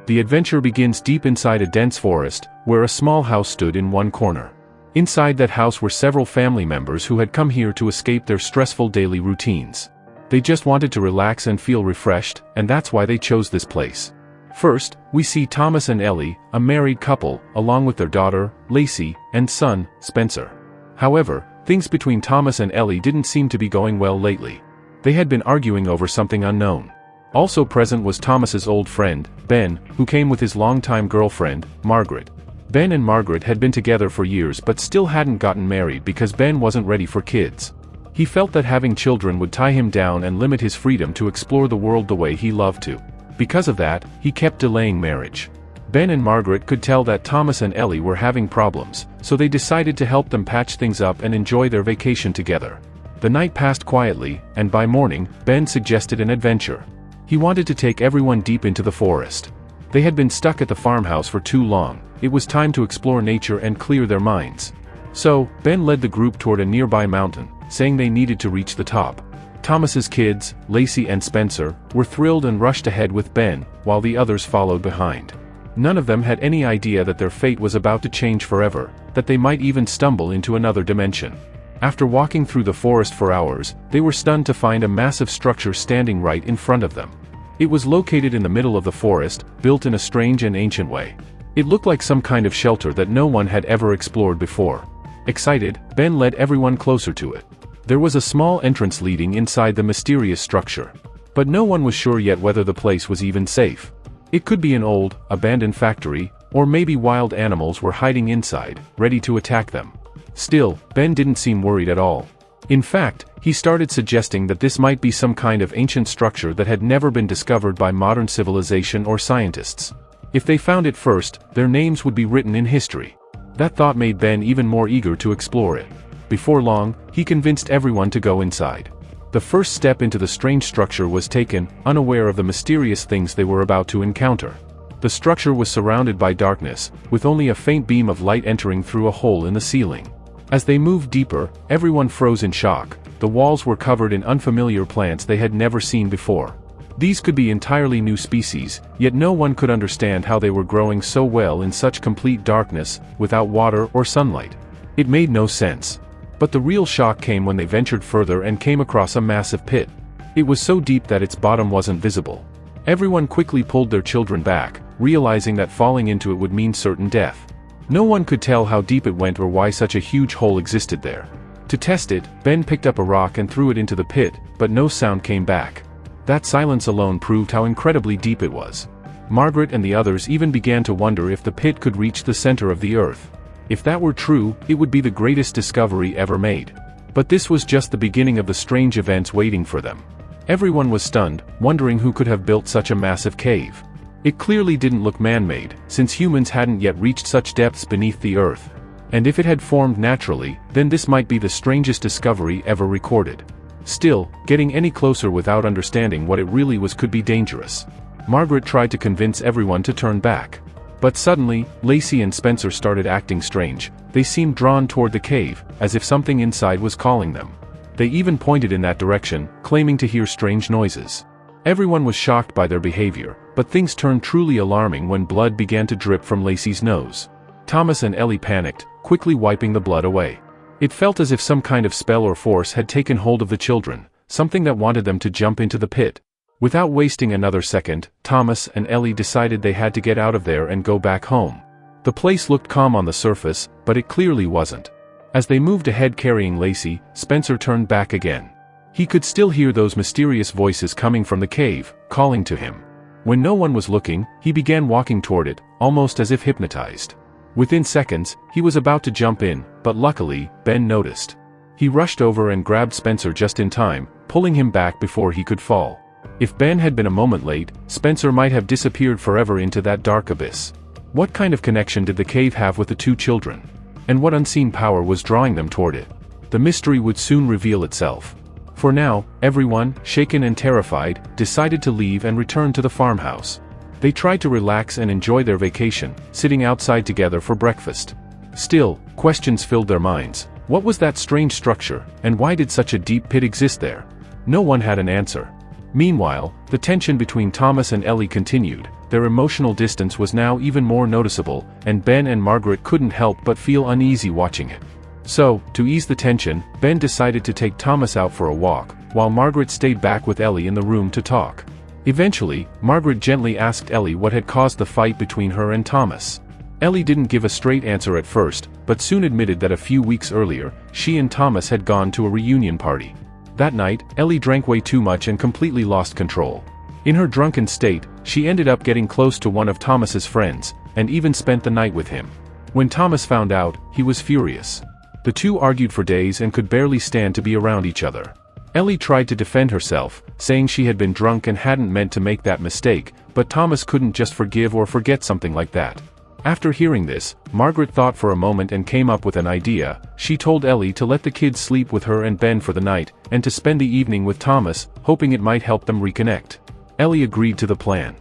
The adventure begins deep inside a dense forest, where a small house stood in one corner. Inside that house were several family members who had come here to escape their stressful daily routines. They just wanted to relax and feel refreshed, and that's why they chose this place. First, we see Thomas and Ellie, a married couple, along with their daughter, Lacey, and son, Spencer. However, things between Thomas and Ellie didn't seem to be going well lately. They had been arguing over something unknown. Also present was Thomas's old friend, Ben, who came with his longtime girlfriend, Margaret. Ben and Margaret had been together for years but still hadn't gotten married because Ben wasn't ready for kids. He felt that having children would tie him down and limit his freedom to explore the world the way he loved to. Because of that, he kept delaying marriage. Ben and Margaret could tell that Thomas and Ellie were having problems, so they decided to help them patch things up and enjoy their vacation together. The night passed quietly, and by morning, Ben suggested an adventure. He wanted to take everyone deep into the forest. They had been stuck at the farmhouse for too long. It was time to explore nature and clear their minds. So, Ben led the group toward a nearby mountain, saying they needed to reach the top. Thomas's kids, Lacey and Spencer, were thrilled and rushed ahead with Ben, while the others followed behind. None of them had any idea that their fate was about to change forever, that they might even stumble into another dimension. After walking through the forest for hours, they were stunned to find a massive structure standing right in front of them. It was located in the middle of the forest, built in a strange and ancient way. It looked like some kind of shelter that no one had ever explored before. Excited, Ben led everyone closer to it. There was a small entrance leading inside the mysterious structure. But no one was sure yet whether the place was even safe. It could be an old, abandoned factory, or maybe wild animals were hiding inside, ready to attack them. Still, Ben didn't seem worried at all. In fact, he started suggesting that this might be some kind of ancient structure that had never been discovered by modern civilization or scientists. If they found it first, their names would be written in history. That thought made Ben even more eager to explore it. Before long, he convinced everyone to go inside. The first step into the strange structure was taken, unaware of the mysterious things they were about to encounter. The structure was surrounded by darkness, with only a faint beam of light entering through a hole in the ceiling. As they moved deeper, everyone froze in shock. The walls were covered in unfamiliar plants they had never seen before. These could be entirely new species, yet no one could understand how they were growing so well in such complete darkness, without water or sunlight. It made no sense. But the real shock came when they ventured further and came across a massive pit. It was so deep that its bottom wasn't visible. Everyone quickly pulled their children back, realizing that falling into it would mean certain death. No one could tell how deep it went or why such a huge hole existed there. To test it, Ben picked up a rock and threw it into the pit, but no sound came back. That silence alone proved how incredibly deep it was. Margaret and the others even began to wonder if the pit could reach the center of the earth. If that were true, it would be the greatest discovery ever made. But this was just the beginning of the strange events waiting for them. Everyone was stunned, wondering who could have built such a massive cave. It clearly didn't look man-made, since humans hadn't yet reached such depths beneath the earth. And if it had formed naturally, then this might be the strangest discovery ever recorded. Still, getting any closer without understanding what it really was could be dangerous. Margaret tried to convince everyone to turn back. But suddenly, Lacey and Spencer started acting strange. They seemed drawn toward the cave, as if something inside was calling them. They even pointed in that direction, claiming to hear strange noises. Everyone was shocked by their behavior, but things turned truly alarming when blood began to drip from Lacey's nose. Thomas and Ellie panicked, quickly wiping the blood away. It felt as if some kind of spell or force had taken hold of the children, something that wanted them to jump into the pit. Without wasting another second, Thomas and Ellie decided they had to get out of there and go back home. The place looked calm on the surface, but it clearly wasn't. As they moved ahead carrying Lacey, Spencer turned back again. He could still hear those mysterious voices coming from the cave, calling to him. When no one was looking, he began walking toward it, almost as if hypnotized. Within seconds, he was about to jump in, but luckily, Ben noticed. He rushed over and grabbed Spencer just in time, pulling him back before he could fall. If Ben had been a moment late, Spencer might have disappeared forever into that dark abyss. What kind of connection did the cave have with the two children? And what unseen power was drawing them toward it? The mystery would soon reveal itself. For now, everyone, shaken and terrified, decided to leave and return to the farmhouse. They tried to relax and enjoy their vacation, sitting outside together for breakfast. Still, questions filled their minds. What was that strange structure, and why did such a deep pit exist there? No one had an answer. Meanwhile, the tension between Thomas and Ellie continued. Their emotional distance was now even more noticeable, and Ben and Margaret couldn't help but feel uneasy watching it. So, to ease the tension, Ben decided to take Thomas out for a walk, while Margaret stayed back with Ellie in the room to talk. Eventually, Margaret gently asked Ellie what had caused the fight between her and Thomas. Ellie didn't give a straight answer at first, but soon admitted that a few weeks earlier, she and Thomas had gone to a reunion party. That night, Ellie drank way too much and completely lost control. In her drunken state, she ended up getting close to one of Thomas's friends, and even spent the night with him. When Thomas found out, he was furious. The two argued for days and could barely stand to be around each other. Ellie tried to defend herself, saying she had been drunk and hadn't meant to make that mistake, but Thomas couldn't just forgive or forget something like that. After hearing this, Margaret thought for a moment and came up with an idea. She told Ellie to let the kids sleep with her and Ben for the night, and to spend the evening with Thomas, hoping it might help them reconnect. Ellie agreed to the plan.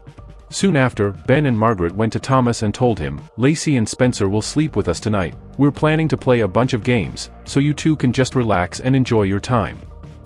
Soon after, Ben and Margaret went to Thomas and told him, "Lacey and Spencer will sleep with us tonight. We're planning to play a bunch of games, so you two can just relax and enjoy your time."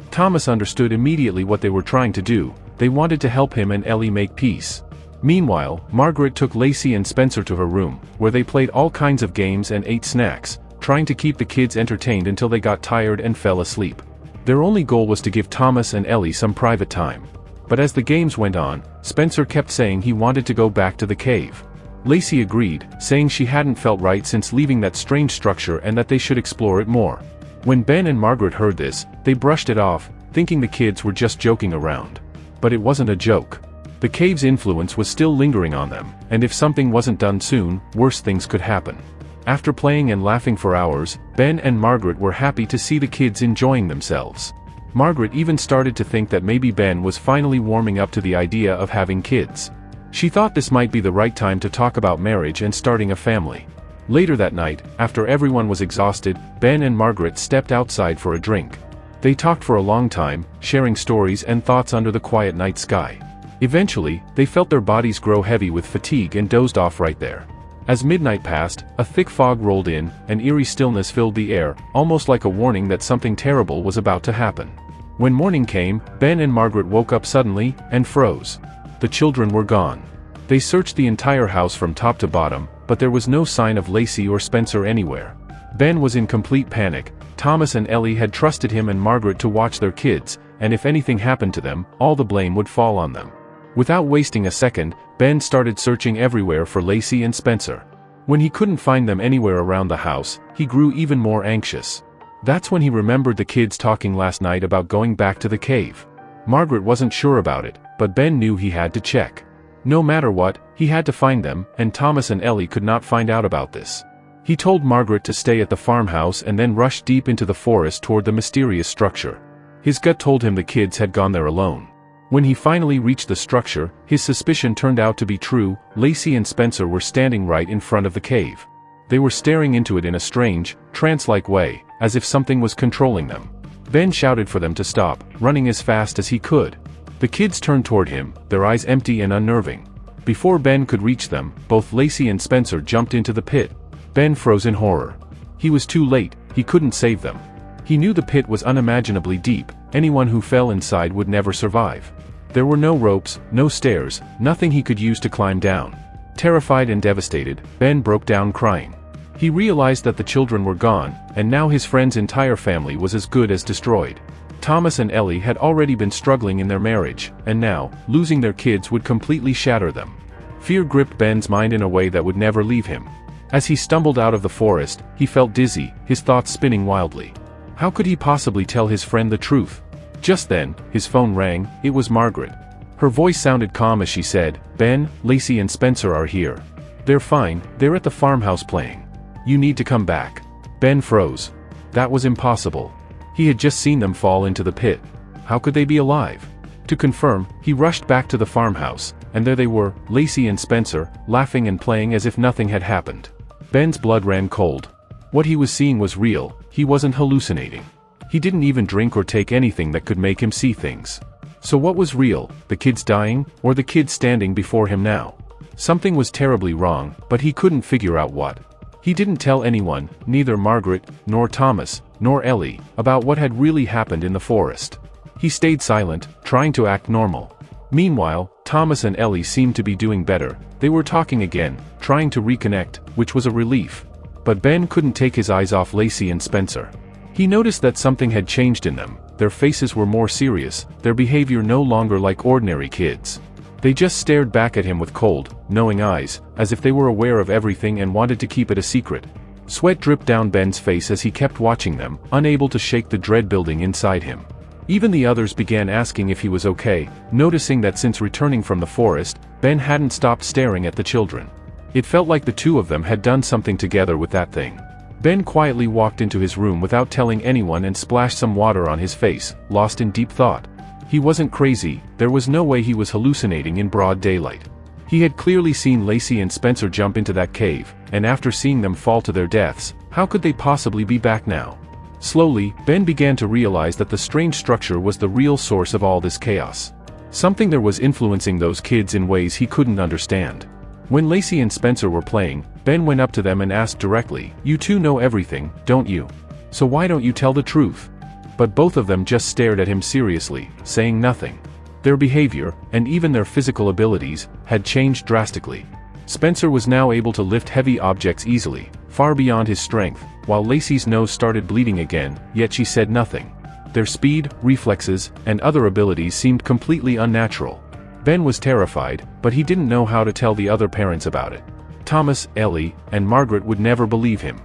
Thomas understood immediately what they were trying to do. They wanted to help him and Ellie make peace. Meanwhile, Margaret took Lacey and Spencer to her room, where they played all kinds of games and ate snacks, trying to keep the kids entertained until they got tired and fell asleep. Their only goal was to give Thomas and Ellie some private time. But as the games went on, Spencer kept saying he wanted to go back to the cave. Lacey agreed, saying she hadn't felt right since leaving that strange structure and that they should explore it more. When Ben and Margaret heard this, they brushed it off, thinking the kids were just joking around. But it wasn't a joke. The cave's influence was still lingering on them, and if something wasn't done soon, worse things could happen. After playing and laughing for hours, Ben and Margaret were happy to see the kids enjoying themselves. Margaret even started to think that maybe Ben was finally warming up to the idea of having kids. She thought this might be the right time to talk about marriage and starting a family. Later that night, after everyone was exhausted, Ben and Margaret stepped outside for a drink. They talked for a long time, sharing stories and thoughts under the quiet night sky. Eventually, they felt their bodies grow heavy with fatigue and dozed off right there. As midnight passed, a thick fog rolled in, and eerie stillness filled the air, almost like a warning that something terrible was about to happen. When morning came, Ben and Margaret woke up suddenly, and froze. The children were gone. They searched the entire house from top to bottom, but there was no sign of Lacey or Spencer anywhere. Ben was in complete panic. Thomas and Ellie had trusted him and Margaret to watch their kids, and if anything happened to them, all the blame would fall on them. Without wasting a second, Ben started searching everywhere for Lacey and Spencer. When he couldn't find them anywhere around the house, he grew even more anxious. That's when he remembered the kids talking last night about going back to the cave. Margaret wasn't sure about it, but Ben knew he had to check. No matter what, he had to find them, and Thomas and Ellie could not find out about this. He told Margaret to stay at the farmhouse and then rushed deep into the forest toward the mysterious structure. His gut told him the kids had gone there alone. When he finally reached the structure, his suspicion turned out to be true. Lacey and Spencer were standing right in front of the cave. They were staring into it in a strange, trance-like way, as if something was controlling them. Ben shouted for them to stop, running as fast as he could. The kids turned toward him, their eyes empty and unnerving. Before Ben could reach them, both Lacey and Spencer jumped into the pit. Ben froze in horror. He was too late, he couldn't save them. He knew the pit was unimaginably deep. Anyone who fell inside would never survive. There were no ropes, no stairs, nothing he could use to climb down. Terrified and devastated, Ben broke down crying. He realized that the children were gone, and now his friend's entire family was as good as destroyed. Thomas and Ellie had already been struggling in their marriage, and now, losing their kids would completely shatter them. Fear gripped Ben's mind in a way that would never leave him. As he stumbled out of the forest, he felt dizzy, his thoughts spinning wildly. How could he possibly tell his friend the truth? Just then, his phone rang. It was Margaret. Her voice sounded calm as she said, "Ben, Lacey and Spencer are here. They're fine, they're at the farmhouse playing. You need to come back." Ben froze. That was impossible. He had just seen them fall into the pit. How could they be alive? To confirm, he rushed back to the farmhouse, and there they were, Lacey and Spencer, laughing and playing as if nothing had happened. Ben's blood ran cold. What he was seeing was real. He wasn't hallucinating. He didn't even drink or take anything that could make him see things. So what was real, the kids dying, or the kids standing before him now? Something was terribly wrong, but he couldn't figure out what. He didn't tell anyone, neither Margaret, nor Thomas, nor Ellie, about what had really happened in the forest. He stayed silent, trying to act normal. Meanwhile, Thomas and Ellie seemed to be doing better. They were talking again, trying to reconnect, which was a relief. But Ben couldn't take his eyes off Lacey and Spencer. He noticed that something had changed in them. Their faces were more serious, their behavior no longer like ordinary kids. They just stared back at him with cold, knowing eyes, as if they were aware of everything and wanted to keep it a secret. Sweat dripped down Ben's face as he kept watching them, unable to shake the dread building inside him. Even the others began asking if he was okay, noticing that since returning from the forest, Ben hadn't stopped staring at the children. It felt like the two of them had done something together with that thing. Ben quietly walked into his room without telling anyone and splashed some water on his face, lost in deep thought. He wasn't crazy, there was no way he was hallucinating in broad daylight. He had clearly seen Lacey and Spencer jump into that cave, and after seeing them fall to their deaths, how could they possibly be back now? Slowly, Ben began to realize that the strange structure was the real source of all this chaos. Something there was influencing those kids in ways he couldn't understand. When Lacey and Spencer were playing, Ben went up to them and asked directly, "You two know everything, don't you? So why don't you tell the truth?" But both of them just stared at him seriously, saying nothing. Their behavior, and even their physical abilities, had changed drastically. Spencer was now able to lift heavy objects easily, far beyond his strength, while Lacey's nose started bleeding again, yet she said nothing. Their speed, reflexes, and other abilities seemed completely unnatural. Ben was terrified, but he didn't know how to tell the other parents about it. Thomas, Ellie, and Margaret would never believe him.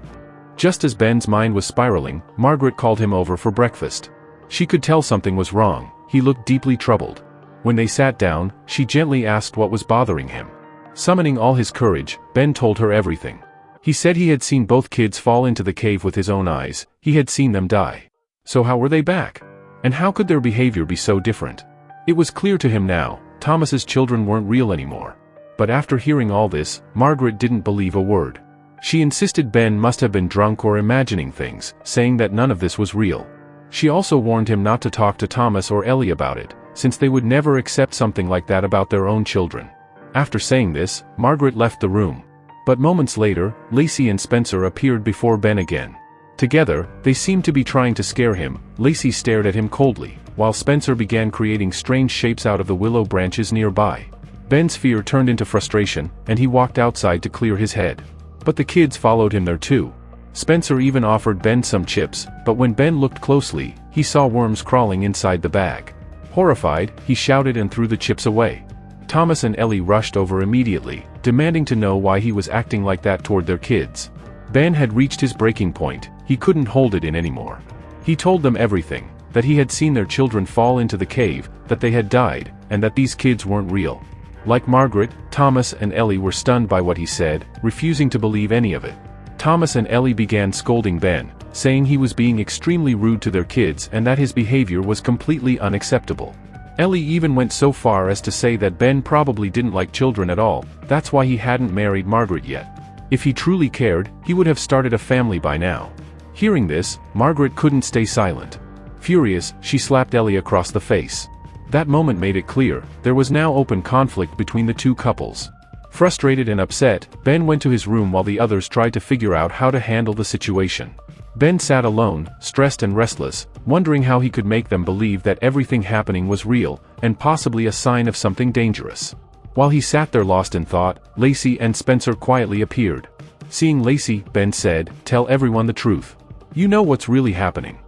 Just as Ben's mind was spiraling, Margaret called him over for breakfast. She could tell something was wrong. He looked deeply troubled. When they sat down, she gently asked what was bothering him. Summoning all his courage, Ben told her everything. He said he had seen both kids fall into the cave with his own eyes. He had seen them die. So how were they back? And how could their behavior be so different? It was clear to him now, Thomas's children weren't real anymore. But after hearing all this, Margaret didn't believe a word. She insisted Ben must have been drunk or imagining things, saying that none of this was real. She also warned him not to talk to Thomas or Ellie about it, since they would never accept something like that about their own children. After saying this, Margaret left the room. But moments later, Lacey and Spencer appeared before Ben again. Together, they seemed to be trying to scare him. Lacey stared at him coldly, while Spencer began creating strange shapes out of the willow branches nearby. Ben's fear turned into frustration, and he walked outside to clear his head. But the kids followed him there too. Spencer even offered Ben some chips, but when Ben looked closely, he saw worms crawling inside the bag. Horrified, he shouted and threw the chips away. Thomas and Ellie rushed over immediately, demanding to know why he was acting like that toward their kids. Ben had reached his breaking point. He couldn't hold it in anymore. He told them everything, that he had seen their children fall into the cave, that they had died, and that these kids weren't real. Like Margaret, Thomas and Ellie were stunned by what he said, refusing to believe any of it. Thomas and Ellie began scolding Ben, saying he was being extremely rude to their kids and that his behavior was completely unacceptable. Ellie even went so far as to say that Ben probably didn't like children at all, that's why he hadn't married Margaret yet. If he truly cared, he would have started a family by now. Hearing this, Margaret couldn't stay silent. Furious, she slapped Ellie across the face. That moment made it clear, there was now open conflict between the two couples. Frustrated and upset, Ben went to his room while the others tried to figure out how to handle the situation. Ben sat alone, stressed and restless, wondering how he could make them believe that everything happening was real, and possibly a sign of something dangerous. While he sat there lost in thought, Lacey and Spencer quietly appeared. Seeing Lacey, Ben said, "Tell everyone the truth. You know what's really happening."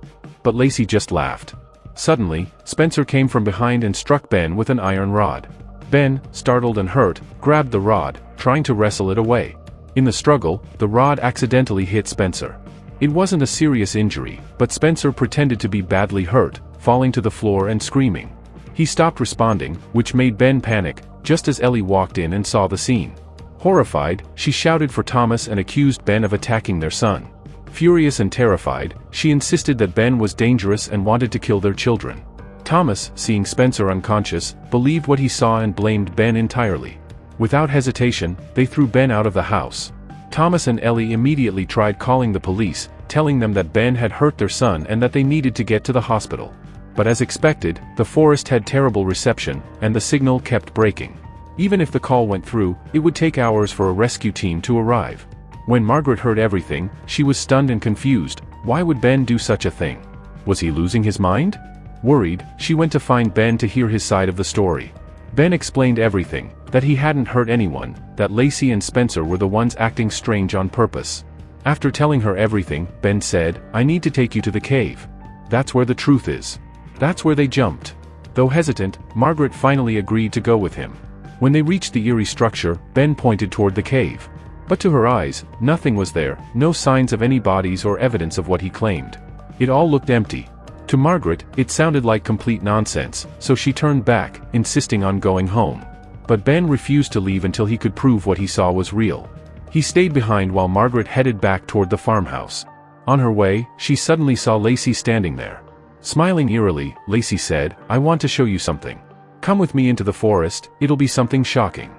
But Lacey just laughed. Suddenly, Spencer came from behind and struck Ben with an iron rod. Ben, startled and hurt, grabbed the rod, trying to wrestle it away. In the struggle, the rod accidentally hit Spencer. It wasn't a serious injury, but Spencer pretended to be badly hurt, falling to the floor and screaming. He stopped responding, which made Ben panic, just as Ellie walked in and saw the scene. Horrified, she shouted for Thomas and accused Ben of attacking their son. Furious and terrified, she insisted that Ben was dangerous and wanted to kill their children. Thomas, seeing Spencer unconscious, believed what he saw and blamed Ben entirely. Without hesitation, they threw Ben out of the house. Thomas and Ellie immediately tried calling the police, telling them that Ben had hurt their son and that they needed to get to the hospital. But as expected, the forest had terrible reception, and the signal kept breaking. Even if the call went through, it would take hours for a rescue team to arrive. When Margaret heard everything, she was stunned and confused. Why would Ben do such a thing? Was he losing his mind? Worried, she went to find Ben to hear his side of the story. Ben explained everything, that he hadn't hurt anyone, that Lacey and Spencer were the ones acting strange on purpose. After telling her everything, Ben said, "I need to take you to the cave. That's where the truth is." That's where they jumped. Though hesitant, Margaret finally agreed to go with him. When they reached the eerie structure, Ben pointed toward the cave. But to her eyes, nothing was there, no signs of any bodies or evidence of what he claimed. It all looked empty. To Margaret, it sounded like complete nonsense, so she turned back, insisting on going home. But Ben refused to leave until he could prove what he saw was real. He stayed behind while Margaret headed back toward the farmhouse. On her way, she suddenly saw Lacey standing there. Smiling eerily, Lacey said, "I want to show you something. Come with me into the forest, it'll be something shocking."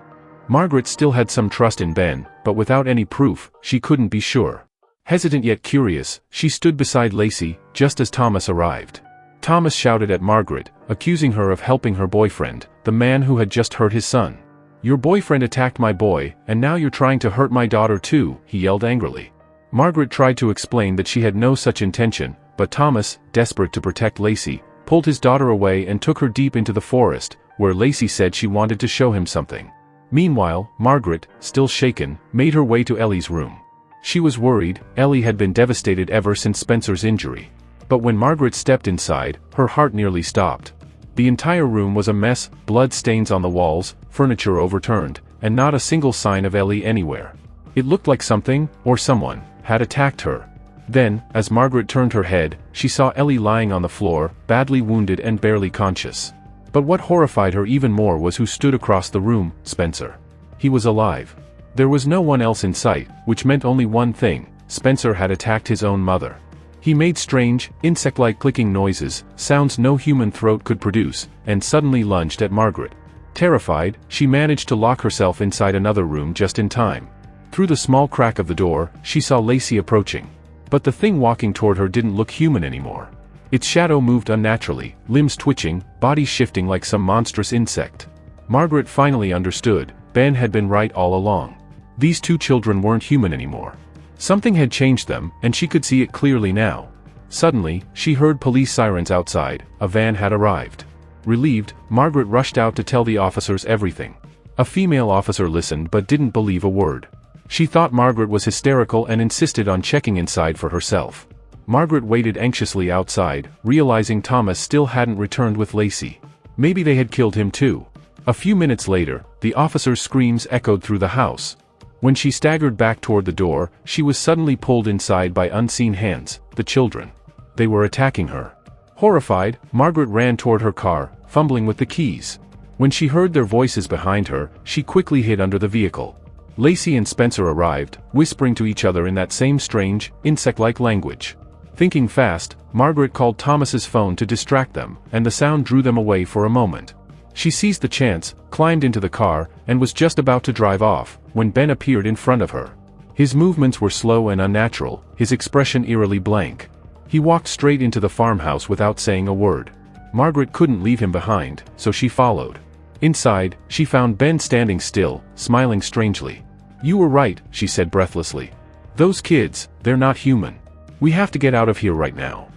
Margaret still had some trust in Ben, but without any proof, she couldn't be sure. Hesitant yet curious, she stood beside Lacey, just as Thomas arrived. Thomas shouted at Margaret, accusing her of helping her boyfriend, the man who had just hurt his son. "Your boyfriend attacked my boy, and now you're trying to hurt my daughter too," he yelled angrily. Margaret tried to explain that she had no such intention, but Thomas, desperate to protect Lacey, pulled his daughter away and took her deep into the forest, where Lacey said she wanted to show him something. Meanwhile, Margaret, still shaken, made her way to Ellie's room. She was worried. Ellie had been devastated ever since Spencer's injury. But when Margaret stepped inside, her heart nearly stopped. The entire room was a mess, blood stains on the walls, furniture overturned, and not a single sign of Ellie anywhere. It looked like something, or someone, had attacked her. Then, as Margaret turned her head, she saw Ellie lying on the floor, badly wounded and barely conscious. But what horrified her even more was who stood across the room, Spencer. He was alive. There was no one else in sight, which meant only one thing: Spencer had attacked his own mother. He made strange, insect-like clicking noises, sounds no human throat could produce, and suddenly lunged at Margaret. Terrified, she managed to lock herself inside another room just in time. Through the small crack of the door, she saw Lacey approaching. But the thing walking toward her didn't look human anymore. Its shadow moved unnaturally, limbs twitching, body shifting like some monstrous insect. Margaret finally understood. Ben had been right all along. These two children weren't human anymore. Something had changed them, and she could see it clearly now. Suddenly, she heard police sirens outside. A van had arrived. Relieved, Margaret rushed out to tell the officers everything. A female officer listened but didn't believe a word. She thought Margaret was hysterical and insisted on checking inside for herself. Margaret waited anxiously outside, realizing Thomas still hadn't returned with Lacey. Maybe they had killed him too. A few minutes later, the officer's screams echoed through the house. When she staggered back toward the door, she was suddenly pulled inside by unseen hands, the children. They were attacking her. Horrified, Margaret ran toward her car, fumbling with the keys. When she heard their voices behind her, she quickly hid under the vehicle. Lacey and Spencer arrived, whispering to each other in that same strange, insect-like language. Thinking fast, Margaret called Thomas's phone to distract them, and the sound drew them away for a moment. She seized the chance, climbed into the car, and was just about to drive off, when Ben appeared in front of her. His movements were slow and unnatural, his expression eerily blank. He walked straight into the farmhouse without saying a word. Margaret couldn't leave him behind, so she followed. Inside, she found Ben standing still, smiling strangely. "You were right," she said breathlessly. "Those kids, they're not human. We have to get out of here right now."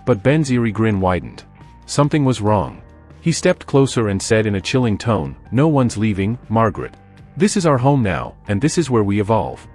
But Ben's eerie grin widened. Something was wrong. He stepped closer and said in a chilling tone, "No one's leaving, Margaret. This is our home now, and this is where we evolve."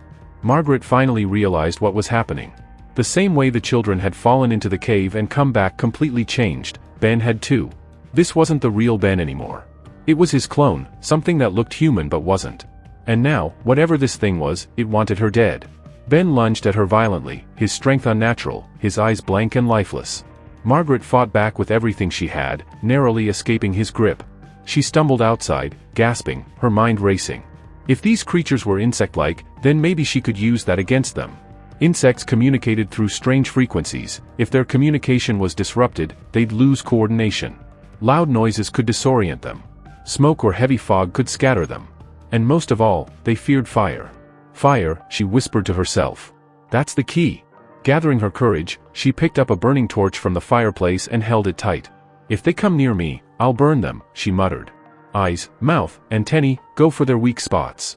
Margaret finally realized what was happening. The same way the children had fallen into the cave and come back completely changed, Ben had too. This wasn't the real Ben anymore. It was his clone, something that looked human but wasn't. And now, whatever this thing was, it wanted her dead. Ben lunged at her violently, his strength unnatural, his eyes blank and lifeless. Margaret fought back with everything she had, narrowly escaping his grip. She stumbled outside, gasping, her mind racing. If these creatures were insect-like, then maybe she could use that against them. Insects communicated through strange frequencies. If their communication was disrupted, they'd lose coordination. Loud noises could disorient them. Smoke or heavy fog could scatter them. And most of all, they feared fire. "Fire," she whispered to herself. "That's the key." Gathering her courage, she picked up a burning torch from the fireplace and held it tight. "If they come near me, I'll burn them," she muttered. Eyes, mouth, antennae, go for their weak spots.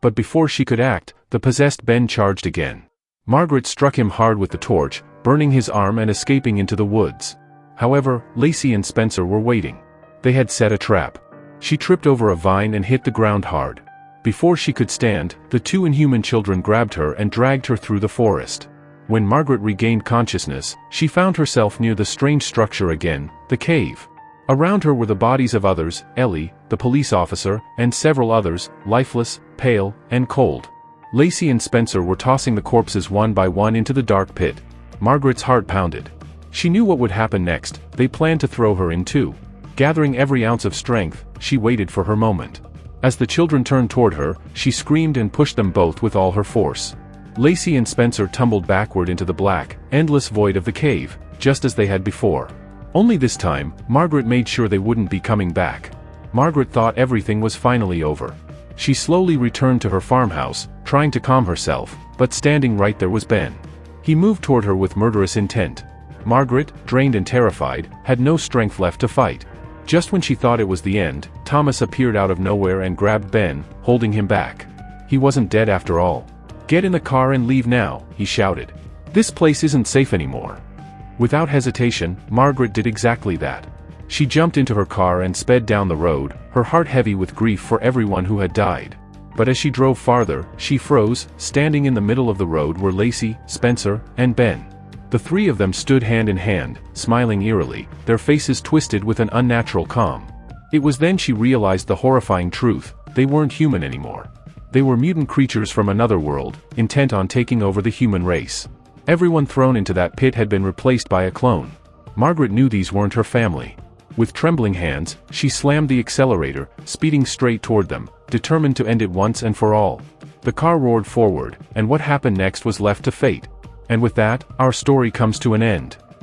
But before she could act, the possessed Ben charged again. Margaret struck him hard with the torch, burning his arm and escaping into the woods. However, Lacey and Spencer were waiting. They had set a trap. She tripped over a vine and hit the ground hard. Before she could stand, the two inhuman children grabbed her and dragged her through the forest. When Margaret regained consciousness, she found herself near the strange structure again, the cave. Around her were the bodies of others, Ellie, the police officer, and several others, lifeless, pale, and cold. Lacey and Spencer were tossing the corpses one by one into the dark pit. Margaret's heart pounded. She knew what would happen next. They planned to throw her in too. Gathering every ounce of strength, she waited for her moment. As the children turned toward her, she screamed and pushed them both with all her force. Lacey and Spencer tumbled backward into the black, endless void of the cave, just as they had before. Only this time, Margaret made sure they wouldn't be coming back. Margaret thought everything was finally over. She slowly returned to her farmhouse, trying to calm herself, but standing right there was Ben. He moved toward her with murderous intent. Margaret, drained and terrified, had no strength left to fight. Just when she thought it was the end, Thomas appeared out of nowhere and grabbed Ben, holding him back. He wasn't dead after all. "Get in the car and leave now," he shouted. "This place isn't safe anymore." Without hesitation, Margaret did exactly that. She jumped into her car and sped down the road, her heart heavy with grief for everyone who had died. But as she drove farther, she froze. Standing in the middle of the road were Lacey, Spencer, and Ben. The three of them stood hand in hand, smiling eerily, their faces twisted with an unnatural calm. It was then she realized the horrifying truth: they weren't human anymore. They were mutant creatures from another world, intent on taking over the human race. Everyone thrown into that pit had been replaced by a clone. Margaret knew these weren't her family. With trembling hands, she slammed the accelerator, speeding straight toward them, determined to end it once and for all. The car roared forward, and what happened next was left to fate. And with that, our story comes to an end.